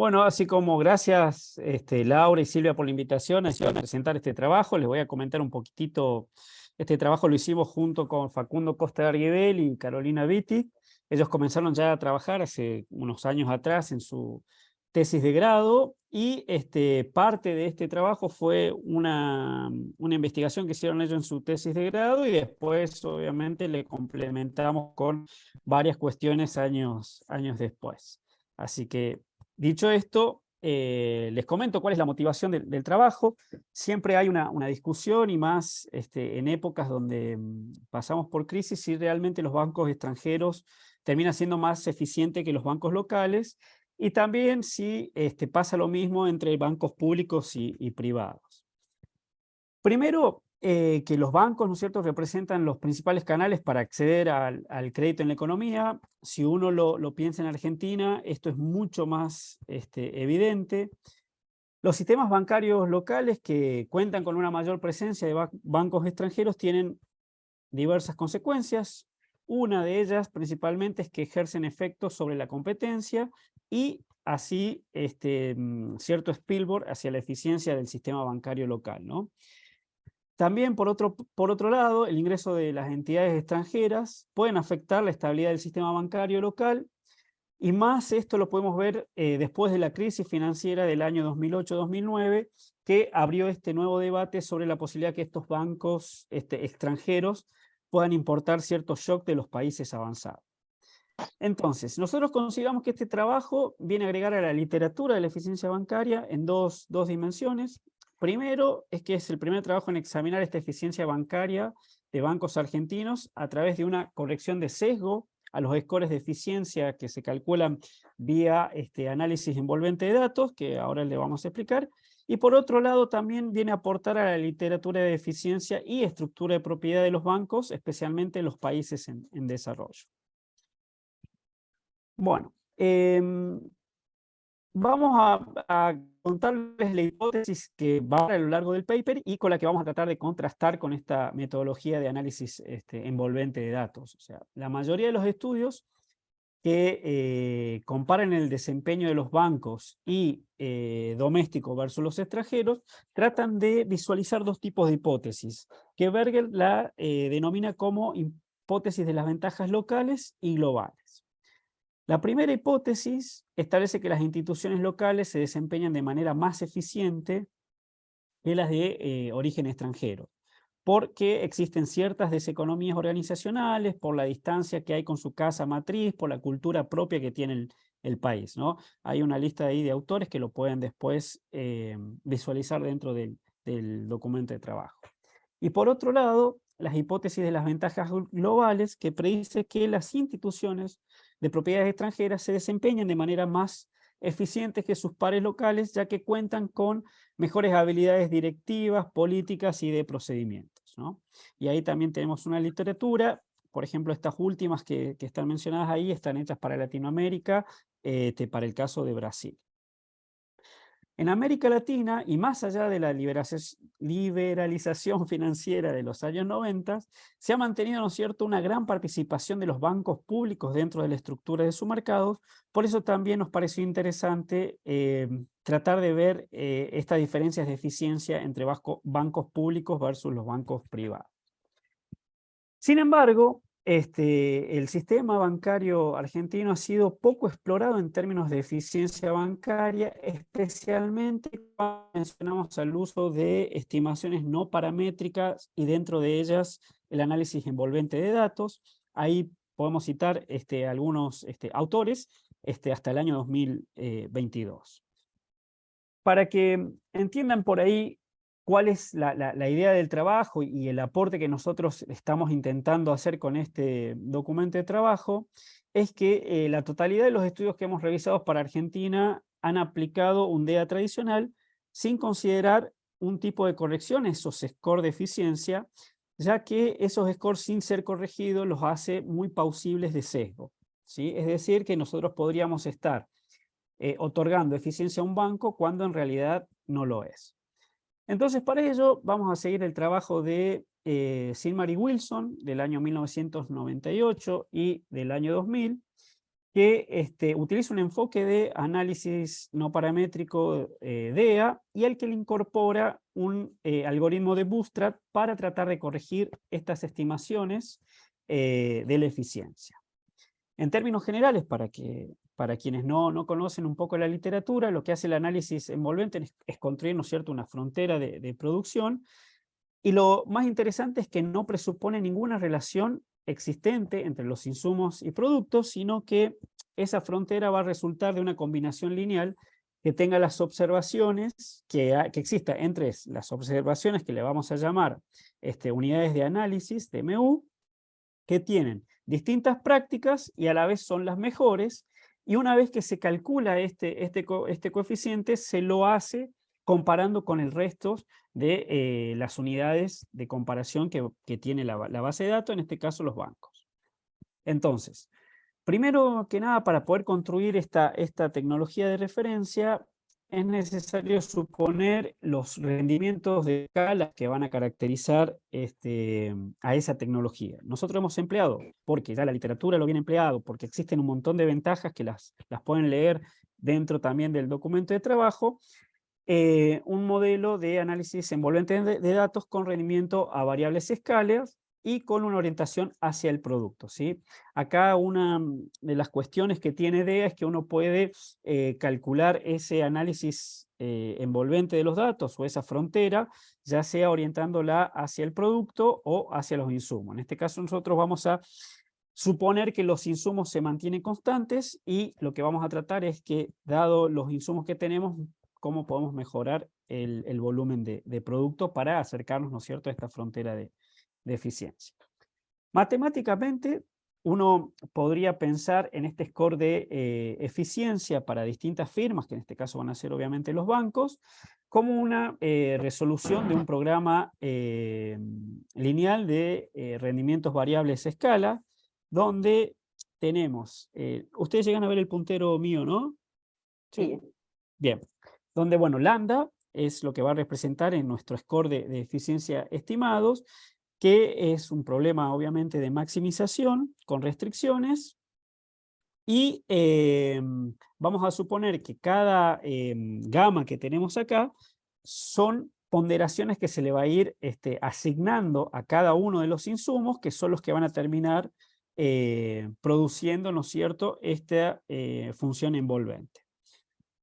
Bueno, así como gracias Laura y Silvia por la invitación a presentar este trabajo, les voy a comentar un poquitito. Este trabajo lo hicimos junto con Facundo Costa de Arguibel y Carolina Vitti. Ellos comenzaron ya a trabajar hace unos años atrás en su tesis de grado y parte de este trabajo fue una investigación que hicieron ellos en su tesis de grado y después obviamente le complementamos con varias cuestiones años después. Así que dicho esto, les comento cuál es la motivación del trabajo. Siempre hay una discusión y más en épocas donde pasamos por crisis si realmente los bancos extranjeros terminan siendo más eficientes que los bancos locales y también si pasa lo mismo entre bancos públicos y privados. Primero, que los bancos, ¿no es cierto?, representan los principales canales para acceder al crédito en la economía. Si uno lo piensa en Argentina, esto es mucho más evidente. Los sistemas bancarios locales que cuentan con una mayor presencia de bancos extranjeros tienen diversas consecuencias. Una de ellas principalmente es que ejercen efectos sobre la competencia y así cierto spillover hacia la eficiencia del sistema bancario local, ¿no? También, por otro lado, el ingreso de las entidades extranjeras pueden afectar la estabilidad del sistema bancario local, y más esto lo podemos ver después de la crisis financiera del año 2008-2009, que abrió este nuevo debate sobre la posibilidad que estos bancos extranjeros puedan importar ciertos shocks de los países avanzados. Entonces, nosotros consideramos que este trabajo viene a agregar a la literatura de la eficiencia bancaria en dos dimensiones. Primero, es que es el primer trabajo en examinar esta eficiencia bancaria de bancos argentinos a través de una corrección de sesgo a los scores de eficiencia que se calculan vía análisis envolvente de datos, que ahora le vamos a explicar. Y por otro lado, también viene a aportar a la literatura de eficiencia y estructura de propiedad de los bancos, especialmente en los países en desarrollo. Bueno, vamos a contarles la hipótesis que va a lo largo del paper y con la que vamos a tratar de contrastar con esta metodología de análisis envolvente de datos. O sea, la mayoría de los estudios que comparan el desempeño de los bancos y domésticos versus los extranjeros tratan de visualizar dos tipos de hipótesis, que Berger la denomina como hipótesis de las ventajas locales y globales. La primera hipótesis establece que las instituciones locales se desempeñan de manera más eficiente que las de origen extranjero, porque existen ciertas deseconomías organizacionales, por la distancia que hay con su casa matriz, por la cultura propia que tiene el país, ¿no? Hay una lista ahí de autores que lo pueden después visualizar dentro del documento de trabajo. Y por otro lado, las hipótesis de las ventajas globales, que predice que las instituciones de propiedades extranjeras se desempeñan de manera más eficiente que sus pares locales, ya que cuentan con mejores habilidades directivas, políticas y de procedimientos, ¿no? Y ahí también tenemos una literatura, por ejemplo, estas últimas que están mencionadas ahí están hechas para Latinoamérica, para el caso de Brasil. En América Latina, y más allá de la liberalización financiera de los años 90, se ha mantenido, ¿no es cierto?, una gran participación de los bancos públicos dentro de la estructura de su mercado. Por eso también nos pareció interesante tratar de ver estas diferencias de eficiencia entre bancos públicos versus los bancos privados. Sin embargo, el sistema bancario argentino ha sido poco explorado en términos de eficiencia bancaria, especialmente cuando mencionamos el uso de estimaciones no paramétricas y dentro de ellas el análisis envolvente de datos. Ahí podemos citar algunos autores hasta el año 2022. Para que entiendan por ahí cuál es la idea del trabajo y el aporte que nosotros estamos intentando hacer con este documento de trabajo, es que la totalidad de los estudios que hemos revisado para Argentina han aplicado un DEA tradicional sin considerar un tipo de corrección, esos scores de eficiencia, ya que esos scores sin ser corregidos los hace muy plausibles de sesgo, ¿sí? Es decir, que nosotros podríamos estar otorgando eficiencia a un banco cuando en realidad no lo es. Entonces, para ello vamos a seguir el trabajo de Silmar y Wilson del año 1998 y del año 2000, que utiliza un enfoque de análisis no paramétrico DEA y al que le incorpora un algoritmo de Bootstrap para tratar de corregir estas estimaciones de la eficiencia. En términos generales, para quienes no conocen un poco la literatura, lo que hace el análisis envolvente es construir, ¿no es cierto?, una frontera de producción, y lo más interesante es que no presupone ninguna relación existente entre los insumos y productos, sino que esa frontera va a resultar de una combinación lineal que tenga las observaciones que exista entre las observaciones que le vamos a llamar unidades de análisis, DMU, que tienen distintas prácticas y a la vez son las mejores, y una vez que se calcula este coeficiente, se lo hace comparando con el resto de las unidades de comparación que tiene la base de datos, en este caso los bancos. Entonces, primero que nada, para poder construir esta tecnología de referencia, es necesario suponer los rendimientos de escala que van a caracterizar a esa tecnología. Nosotros hemos empleado, porque ya la literatura lo viene empleado, porque existen un montón de ventajas que las pueden leer dentro también del documento de trabajo, un modelo de análisis envolvente de datos con rendimiento a variables escalas y con una orientación hacia el producto, ¿sí? Acá una de las cuestiones que tiene DEA es que uno puede calcular ese análisis envolvente de los datos o esa frontera, ya sea orientándola hacia el producto o hacia los insumos. En este caso nosotros vamos a suponer que los insumos se mantienen constantes y lo que vamos a tratar es que, dado los insumos que tenemos, cómo podemos mejorar el volumen de producto para acercarnos, ¿no es cierto?, a esta frontera de eficiencia. Matemáticamente, uno podría pensar en este score de eficiencia para distintas firmas, que en este caso van a ser obviamente los bancos, como una resolución de un programa lineal de rendimientos variables a escala, donde tenemos, ustedes llegan a ver el puntero mío, ¿no? Sí. Bien, donde, bueno, lambda es lo que va a representar en nuestro score de eficiencia estimados, que es un problema obviamente de maximización con restricciones, y vamos a suponer que cada gama que tenemos acá son ponderaciones que se le va a ir asignando a cada uno de los insumos, que son los que van a terminar produciendo, ¿no es cierto?, esta función envolvente.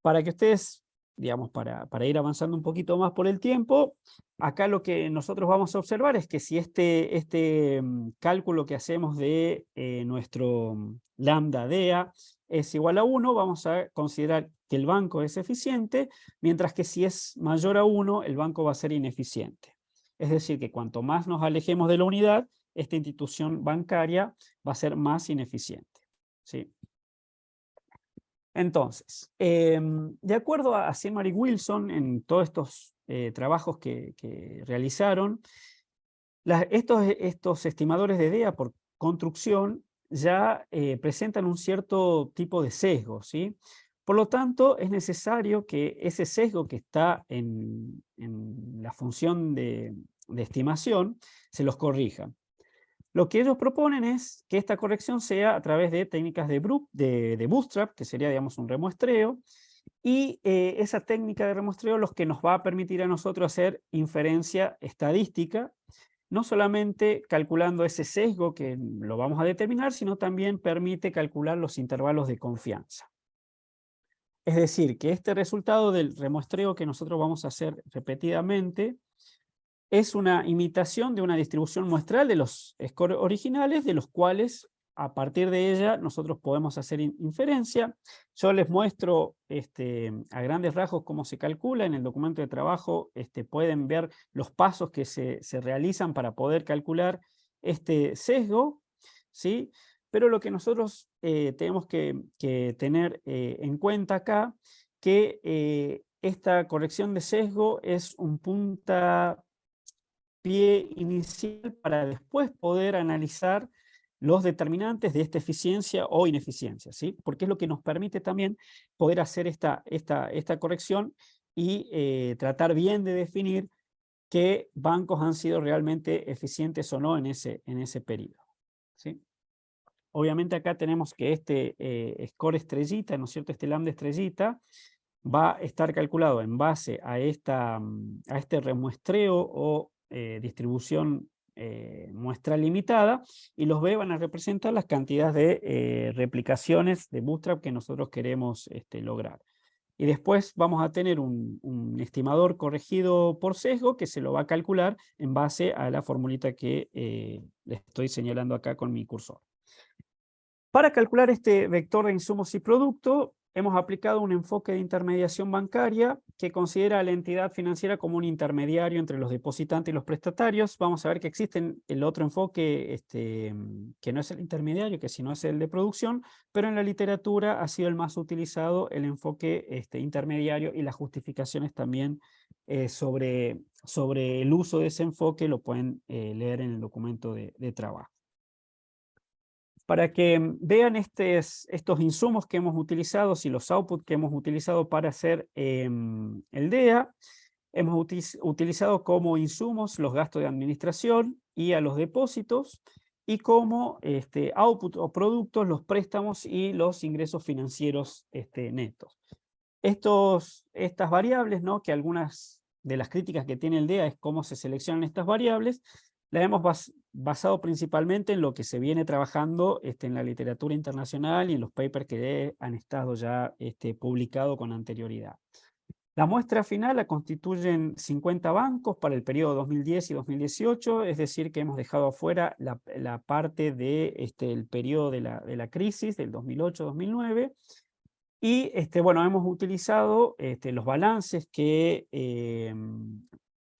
Para que ustedes, digamos, para ir avanzando un poquito más por el tiempo, acá lo que nosotros vamos a observar es que si este cálculo que hacemos de nuestro lambda DEA es igual a 1, vamos a considerar que el banco es eficiente, mientras que si es mayor a 1, el banco va a ser ineficiente. Es decir, que cuanto más nos alejemos de la unidad, esta institución bancaria va a ser más ineficiente, ¿sí? Entonces, de acuerdo a Zimmer y Wilson, en todos estos trabajos que realizaron, estos estimadores de DEA por construcción ya presentan un cierto tipo de sesgo, ¿sí? Por lo tanto, es necesario que ese sesgo que está en la función de estimación se los corrija. Lo que ellos proponen es que esta corrección sea a través de técnicas de Bootstrap, que sería, digamos, un remuestreo, y esa técnica de remuestreo lo que nos va a permitir a nosotros hacer inferencia estadística, no solamente calculando ese sesgo que lo vamos a determinar, sino también permite calcular los intervalos de confianza. Es decir, que este resultado del remuestreo que nosotros vamos a hacer repetidamente es una imitación de una distribución muestral de los scores originales, de los cuales a partir de ella nosotros podemos hacer inferencia. Yo les muestro a grandes rasgos cómo se calcula. En el documento de trabajo pueden ver los pasos que se realizan para poder calcular este sesgo, ¿sí? Pero lo que nosotros tenemos que tener en cuenta acá, que esta corrección de sesgo es un puntapié inicial para después poder analizar los determinantes de esta eficiencia o ineficiencia, ¿sí? Porque es lo que nos permite también poder hacer esta corrección y tratar bien de definir qué bancos han sido realmente eficientes o no en ese periodo, ¿sí? obviamente acá tenemos que este score estrellita, ¿no es cierto? Este lambda estrellita va a estar calculado en base a, a este remuestreo o distribución muestral limitada, y los B van a representar las cantidades de replicaciones de Bootstrap que nosotros queremos lograr. Y después vamos a tener un estimador corregido por sesgo que se lo va a calcular en base a la formulita que les estoy señalando acá con mi cursor. Para calcular este vector de insumos y productos, hemos aplicado un enfoque de intermediación bancaria que considera a la entidad financiera como un intermediario entre los depositantes y los prestatarios. Vamos a ver que existe el otro enfoque que no es el intermediario, que sino es el de producción, pero en la literatura ha sido el más utilizado el enfoque intermediario, y las justificaciones también sobre el uso de ese enfoque lo pueden leer en el documento de trabajo. Para que vean estos insumos que hemos utilizado y los outputs que hemos utilizado para hacer el DEA, hemos utilizado como insumos los gastos de administración y a los depósitos, y como output o productos los préstamos y los ingresos financieros netos. Estas variables, ¿no? Que algunas de las críticas que tiene el DEA es cómo se seleccionan estas variables, la hemos basado principalmente en lo que se viene trabajando en la literatura internacional y en los papers que han estado ya publicados con anterioridad. La muestra final la constituyen 50 bancos para el periodo 2010 y 2018, es decir, que hemos dejado afuera la parte del periodo de la crisis del 2008-2009, y bueno, hemos utilizado los balances que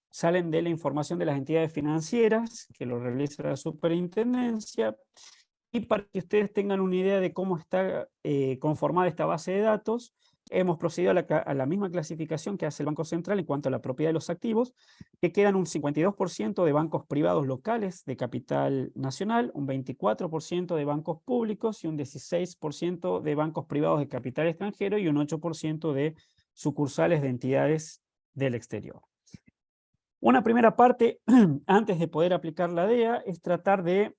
salen de la información de las entidades financieras, que lo realiza la superintendencia, y para que ustedes tengan una idea de cómo está conformada esta base de datos, hemos procedido a la misma clasificación que hace el Banco Central en cuanto a la propiedad de los activos, que quedan un 52% de bancos privados locales de capital nacional, un 24% de bancos públicos y un 16% de bancos privados de capital extranjero y un 8% de sucursales de entidades del exterior. Una primera parte, antes de poder aplicar la DEA, es tratar de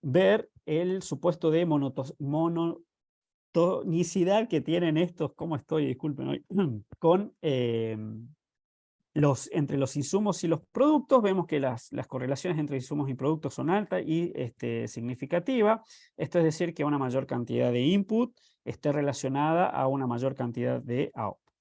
ver el supuesto de monotonicidad que tienen estos, ¿cómo estoy? Disculpen hoy, con entre los insumos y los productos. Vemos que las correlaciones entre insumos y productos son altas y significativas. Esto es decir, que una mayor cantidad de input esté relacionada a una mayor cantidad de output.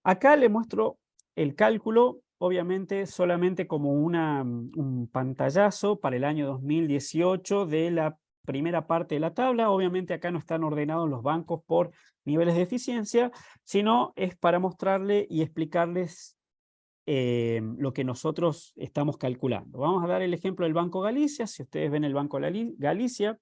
Acá le muestro el cálculo, obviamente solamente como un pantallazo para el año 2018 de la primera parte de la tabla. Obviamente acá no están ordenados los bancos por niveles de eficiencia, sino es para mostrarle y explicarles lo que nosotros estamos calculando. Vamos a dar el ejemplo del Banco Galicia. Si ustedes ven el Banco Galicia,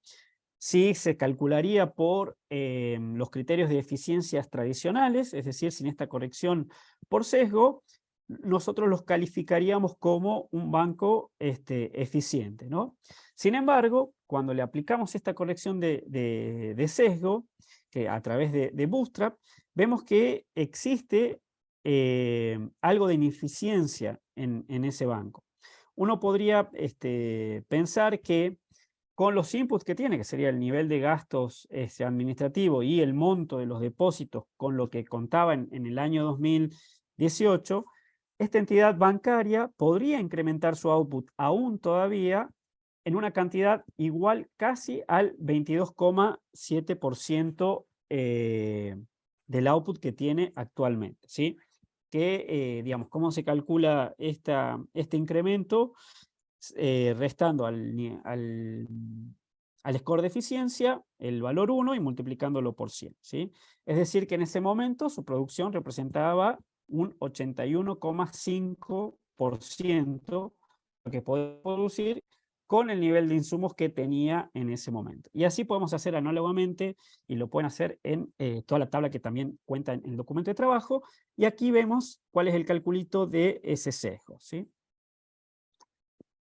sí se calcularía por los criterios de eficiencias tradicionales, es decir, sin esta corrección por sesgo, nosotros los calificaríamos como un banco eficiente, ¿no? Sin embargo, cuando le aplicamos esta corrección de sesgo, que a través de Bootstrap, vemos que existe algo de ineficiencia en ese banco. Uno podría pensar que con los inputs que tiene, que sería el nivel de gastos administrativo y el monto de los depósitos con lo que contaba en el año 2018, esta entidad bancaria podría incrementar su output aún todavía en una cantidad igual casi al 22,7% del output que tiene actualmente, ¿sí? Que, digamos, ¿cómo se calcula este incremento? Restando al score de eficiencia el valor 1 y multiplicándolo por 100, ¿sí? Es decir, que en ese momento su producción representaba un 81,5% lo que podía producir con el nivel de insumos que tenía en ese momento. Y así podemos hacer análogamente, y lo pueden hacer en toda la tabla que también cuenta en el documento de trabajo, y aquí vemos cuál es el calculito de ese sesgo, ¿sí?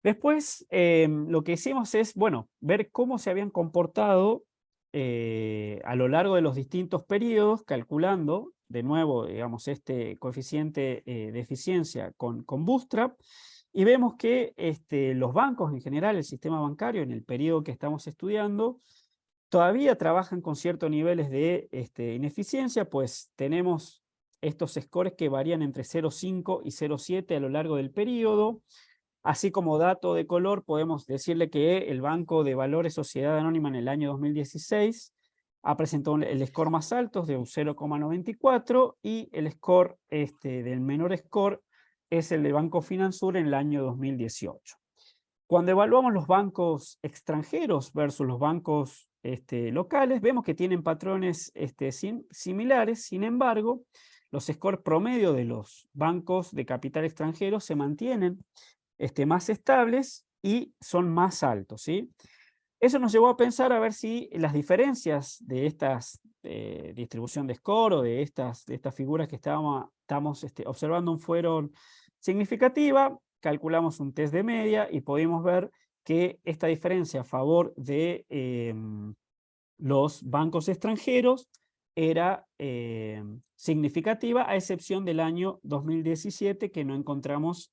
Después, lo que hicimos es, bueno, ver cómo se habían comportado a lo largo de los distintos periodos, calculando de nuevo, digamos, este coeficiente de eficiencia con Bootstrap, y vemos que los bancos en general, el sistema bancario, en el periodo que estamos estudiando, todavía trabajan con ciertos niveles de ineficiencia, pues tenemos estos scores que varían entre 0,5 y 0,7 a lo largo del periodo. Así como dato de color, podemos decirle que el Banco de Valores Sociedad Anónima en el año 2016 ha presentado el score más alto de un 0,94 y el score del menor score es el de Banco Finansur en el año 2018. Cuando evaluamos los bancos extranjeros versus los bancos locales, vemos que tienen patrones similares. Sin embargo, los scores promedio de los bancos de capital extranjero se mantienen más estables y son más altos, ¿sí? Eso nos llevó a pensar a ver si las diferencias de estas distribución de score o de estas figuras que estamos observando fueron significativas. Calculamos un test de media y pudimos ver que esta diferencia a favor de los bancos extranjeros era significativa, a excepción del año 2017, que no encontramos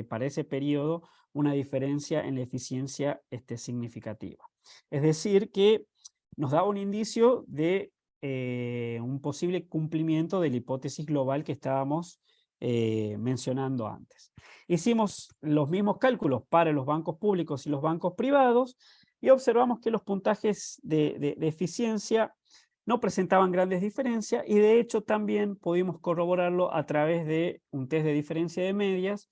para ese periodo una diferencia en la eficiencia significativa. Es decir, que nos da un indicio de un posible cumplimiento de la hipótesis global que estábamos mencionando antes. Hicimos los mismos cálculos para los bancos públicos y los bancos privados y observamos que los puntajes de eficiencia no presentaban grandes diferencias y de hecho también pudimos corroborarlo a través de un test de diferencia de medias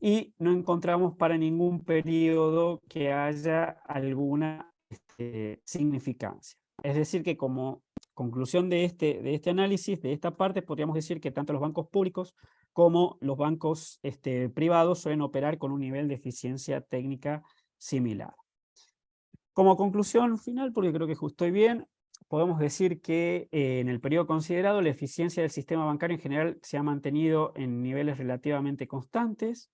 y no encontramos para ningún periodo que haya alguna significancia. Es decir que como conclusión de este análisis, de esta parte, podríamos decir que tanto los bancos públicos como los bancos privados suelen operar con un nivel de eficiencia técnica similar. Como conclusión final, porque creo que estoy bien, podemos decir que en el periodo considerado la eficiencia del sistema bancario en general se ha mantenido en niveles relativamente constantes,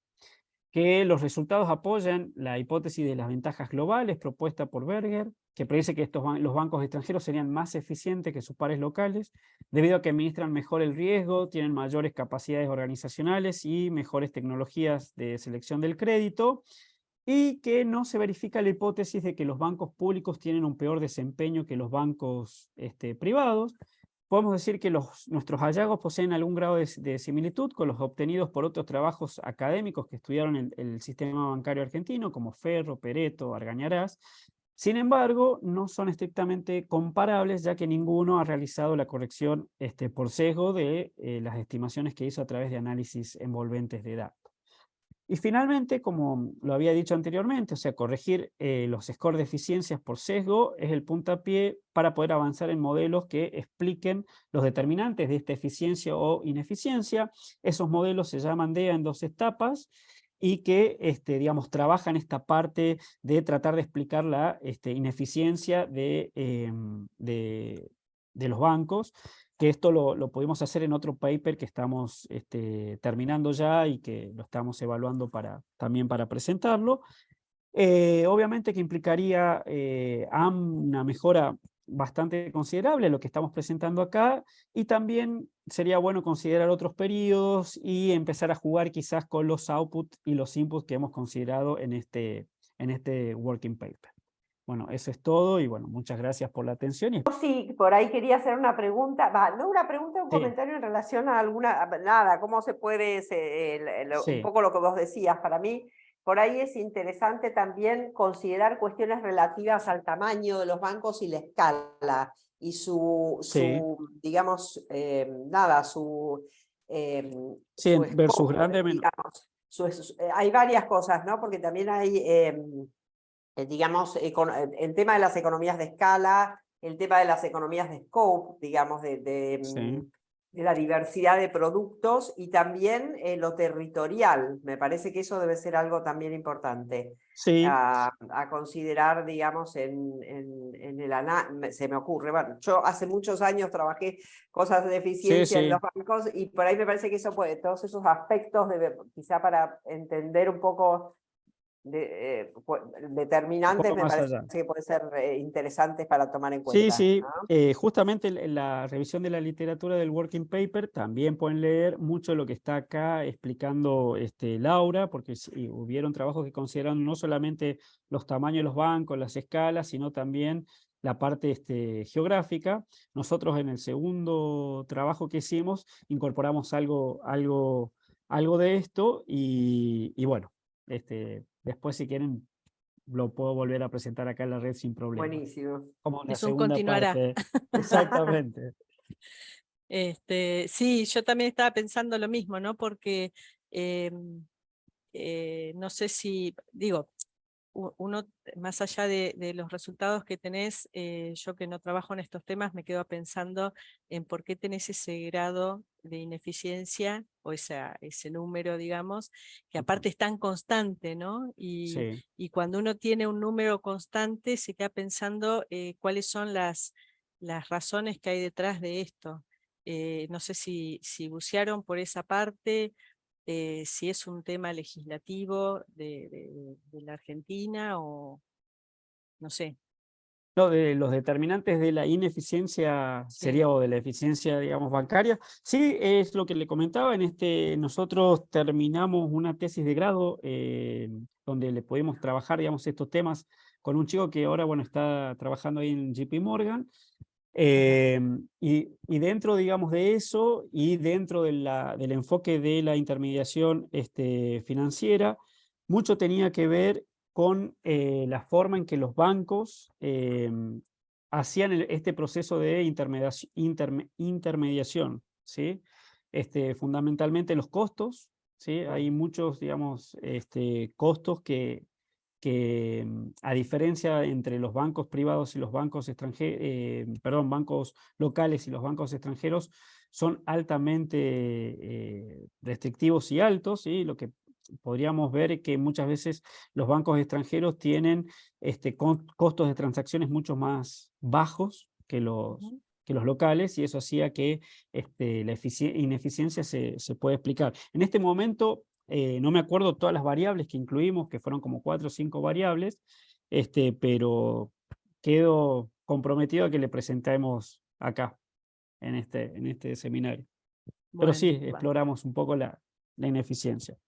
que los resultados apoyan la hipótesis de las ventajas globales propuesta por Berger, que predice que los bancos extranjeros serían más eficientes que sus pares locales, debido a que administran mejor el riesgo, tienen mayores capacidades organizacionales y mejores tecnologías de selección del crédito, y que no se verifica la hipótesis de que los bancos públicos tienen un peor desempeño que los bancos privados. Podemos decir que nuestros hallazgos poseen algún grado de similitud con los obtenidos por otros trabajos académicos que estudiaron el sistema bancario argentino, como Ferro, Peretto, Argañarás. Sin embargo, no son estrictamente comparables, ya que ninguno ha realizado la corrección por sesgo de las estimaciones que hizo a través de análisis envolventes de datos. Y finalmente, como lo había dicho anteriormente, o sea, corregir los scores de eficiencias por sesgo es el puntapié para poder avanzar en modelos que expliquen los determinantes de esta eficiencia o ineficiencia. Esos modelos se llaman DEA en 2 etapas y que, digamos, trabajan esta parte de tratar de explicar la ineficiencia de los bancos, que esto lo pudimos hacer en otro paper que estamos terminando ya y que lo estamos evaluando también para presentarlo. Obviamente que implicaría una mejora bastante considerable lo que estamos presentando acá, y también sería bueno considerar otros periodos y empezar a jugar quizás con los outputs y los inputs que hemos considerado en este working paper. Bueno, eso es todo y bueno, muchas gracias por la atención. Sí, por ahí quería hacer una pregunta, no una pregunta, un Sí. comentario en relación a nada, cómo se puede, un poco lo que vos decías, para mí, por ahí es interesante también considerar cuestiones relativas al tamaño de los bancos y la escala, y digamos, sí, versus grande, digamos, hay varias cosas, ¿no? Porque también hay digamos, el tema de las economías de escala, el tema de las economías de scope, digamos, de la diversidad de productos, y también lo territorial. Me parece que eso debe ser algo también importante a considerar, digamos, se me ocurre. Bueno, yo hace muchos años trabajé cosas de eficiencia en los bancos, y por ahí me parece que eso puede, todos esos aspectos, quizá para entender un poco un determinantes poco me más parece allá. que pueden ser interesantes para tomar en Sí, cuenta, sí, ¿no? justamente en la revisión de la literatura del working paper también pueden leer mucho de lo que está acá explicando Laura, porque sí, hubieron trabajos que consideran no solamente los tamaños de los bancos, las escalas, sino también la parte geográfica. Nosotros en el segundo trabajo que hicimos incorporamos algo de esto y bueno, después si quieren lo puedo volver a presentar acá en la red sin problema. Buenísimo. Como la Es un segunda continuará. parte. Exactamente. Sí, yo también estaba pensando lo mismo, ¿no? Porque no sé si, digo, uno, más allá de los resultados que tenés, yo que no trabajo en estos temas, me quedo pensando en por qué tenés ese grado de ineficiencia, o ese número, digamos, que aparte es tan constante, ¿no? Sí. Y cuando uno tiene un número constante, se queda pensando cuáles son las razones que hay detrás de esto. No sé si bucearon por esa parte, si es un tema legislativo de la Argentina o no sé. No, de los determinantes de la ineficiencia Sí. sería o de la eficiencia, digamos, bancaria. Sí, es lo que le comentaba. Nosotros terminamos una tesis de grado donde le pudimos trabajar, digamos, estos temas con un chico que ahora, bueno, está trabajando ahí en JP Morgan. Y dentro, digamos, de eso y dentro del enfoque de la intermediación financiera, mucho tenía que ver con la forma en que los bancos hacían este proceso de intermediación, ¿sí? Fundamentalmente los costos, ¿sí? Hay muchos, digamos, costos que a diferencia entre los bancos privados y los bancos extranjeros, perdón, bancos locales y los bancos extranjeros, son altamente restrictivos y altos, ¿sí? Lo que podríamos ver es que muchas veces los bancos extranjeros tienen costos de transacciones mucho más bajos Ujú. que los locales, y eso hacía que la ineficiencia se puede explicar. En este momento no me acuerdo todas las variables que incluimos, que fueron como 4 o 5 variables, pero quedo comprometido a que le presentemos acá, en este seminario. Pero sí, Bueno, exploramos un poco la ineficiencia.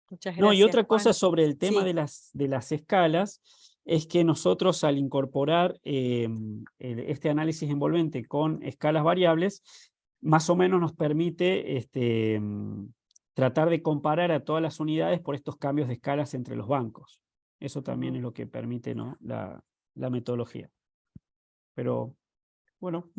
muchas No, y gracias, otra cosa Juan. sobre el tema Sí. de las escalas es que nosotros al incorporar este análisis envolvente con escalas variables, más o menos nos permite tratar de comparar a todas las unidades por estos cambios de escalas entre los bancos. Eso también es lo que permite, ¿no? la metodología. Pero bueno, muy